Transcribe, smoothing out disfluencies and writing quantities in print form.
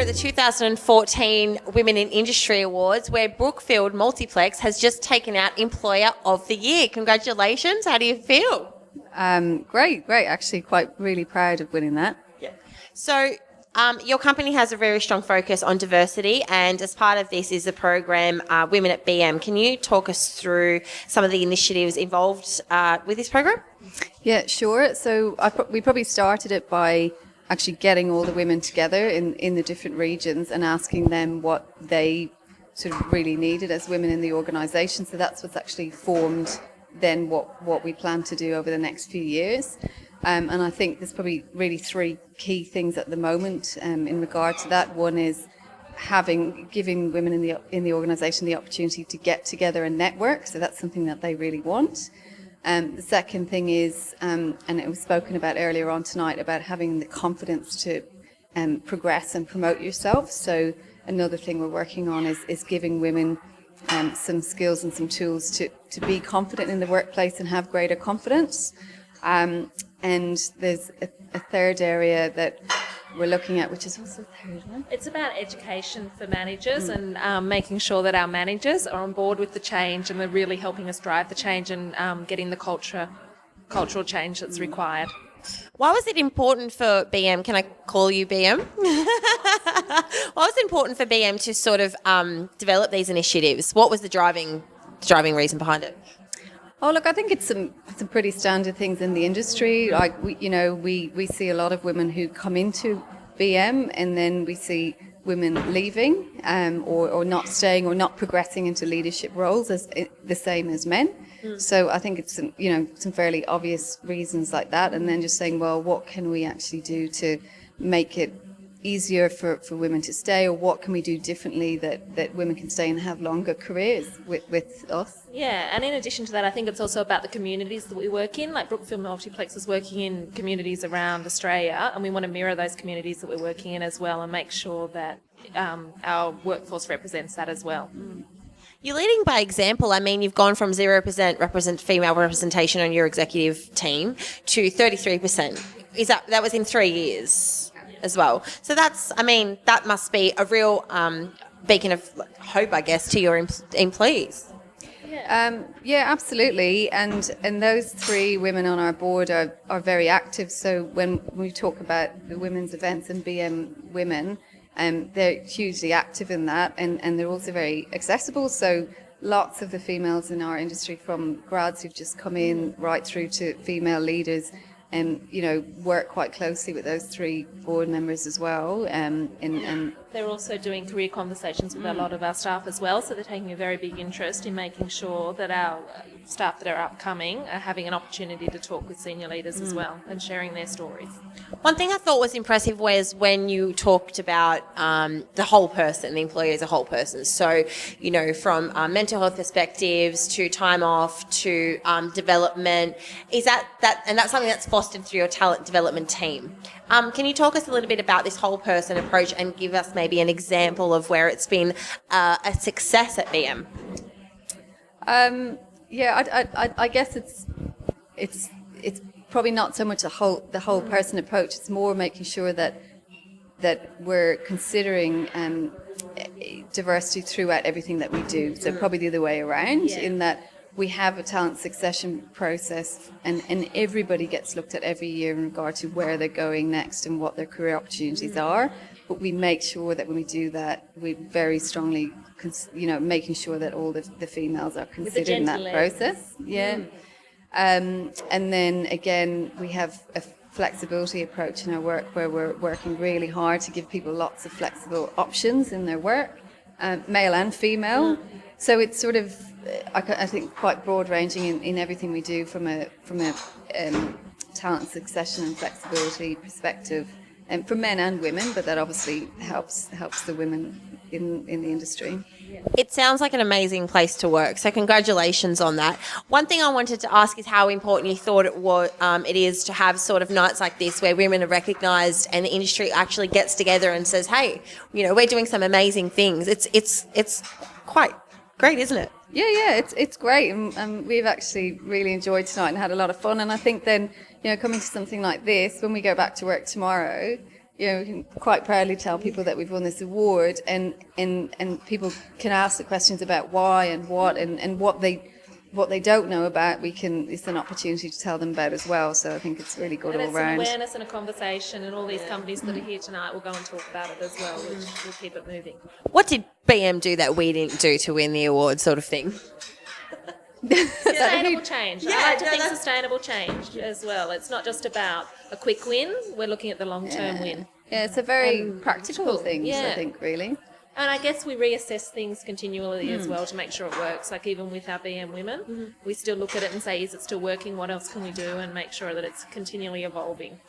the 2014 Women in Industry Awards, where Brookfield Multiplex has just taken out Employer of the Year. Congratulations. How do you feel? Great. Actually, really proud of winning that. Yeah. So your company has a very strong focus on diversity, and as part of this is the program Women at BM. Can you talk us through some of the initiatives involved with this program? Yeah, sure. So we probably started it by actually getting all the women together in the different regions and asking them what they sort of really needed as women in the organisation. So that's what's actually formed then what we plan to do over the next few years. And I think there's probably really three key things at the moment in regard to that. One is giving women in the organisation the opportunity to get together and network. So that's something that they really want. The second thing is, and it was spoken about earlier on tonight, about having the confidence to progress and promote yourself. So another thing we're working on is giving women some skills and some tools to be confident in the workplace and have greater confidence. And there's a third area that we're looking at, which is also the third one. It's about education for managers and making sure that our managers are on board with the change and they're really helping us drive the change and getting the cultural change that's required. Why was it important for BM? Can I call you BM? Why was it important for BM to sort of develop these initiatives? What was the driving reason behind it? Oh, look, I think it's some pretty standard things in the industry. Like, we see a lot of women who come into BM and then we see women leaving or not staying or not progressing into leadership roles as the same as men. So I think it's some fairly obvious reasons like that. And then just saying, well, what can we actually do to make it easier for women to stay, or what can we do differently that women can stay and have longer careers with us? Yeah, and in addition to that, I think it's also about the communities that we work in. Like Brookfield Multiplex is working in communities around Australia, and we want to mirror those communities that we're working in as well and make sure that our workforce represents that as well. You're leading by example. I mean, you've gone from 0% female representation on your executive team to 33%. That was in 3 years as well? So that must be a real beacon of hope, I guess, to your employees. Yeah, absolutely. And those three women on our board are very active. So when we talk about the women's events and BM Women, they're hugely active in that, and they're also very accessible. So lots of the females in our industry, from grads who've just come in right through to female leaders, and work quite closely with those three board members as well. And they're also doing career conversations with a lot of our staff as well, so they're taking a very big interest in making sure that our staff that are upcoming are having an opportunity to talk with senior leaders as well and sharing their stories. One thing I thought was impressive was when you talked about the whole person, the employee as a whole person. So, from mental health perspectives to time off to development, is that and that's something that's fostered through your talent development team. Can you talk us a little bit about this whole person approach and give us maybe an example of where it's been a success at BM? I guess it's probably not so much the whole person approach. It's more making sure that we're considering diversity throughout everything that we do. So probably the other way around, in that we have a talent succession process, and everybody gets looked at every year in regard to where they're going next and what their career opportunities are. But we make sure that when we do that, we very strongly, making sure that all the females are considered in that process. Yeah. And then again, we have a flexibility approach in our work where we're working really hard to give people lots of flexible options in their work, male and female. So it's sort of, I think, quite broad-ranging in everything we do from a talent succession and flexibility perspective, and for men and women. But that obviously helps the women in the industry. It sounds like an amazing place to work, so congratulations on that. One thing I wanted to ask is how important you thought it is to have sort of nights like this where women are recognised and the industry actually gets together and says, hey, we're doing some amazing things. It's quite great, isn't it? Yeah, it's great, and we've actually really enjoyed tonight and had a lot of fun. And I think then, coming to something like this, when we go back to work tomorrow, we can quite proudly tell people that we've won this award, and people can ask the questions about why and what and what they don't know about. It's an opportunity to tell them about as well. So I think it's really good And all it's round. an awareness and a conversation, and all these companies that are here tonight will go and talk about it as well, which will keep it moving. What did BM do that we didn't do to win the award, sort of thing? Sustainable change. Yeah, I like to no, think that's- sustainable change as well. It's not just about a quick win. We're looking at the long-term win. Yeah, it's a very practical thing. Yeah. I think really. And I guess we reassess things continually as well to make sure it works. Like even with our BM women, we still look at it and say, is it still working? What else can we do? And make sure that it's continually evolving.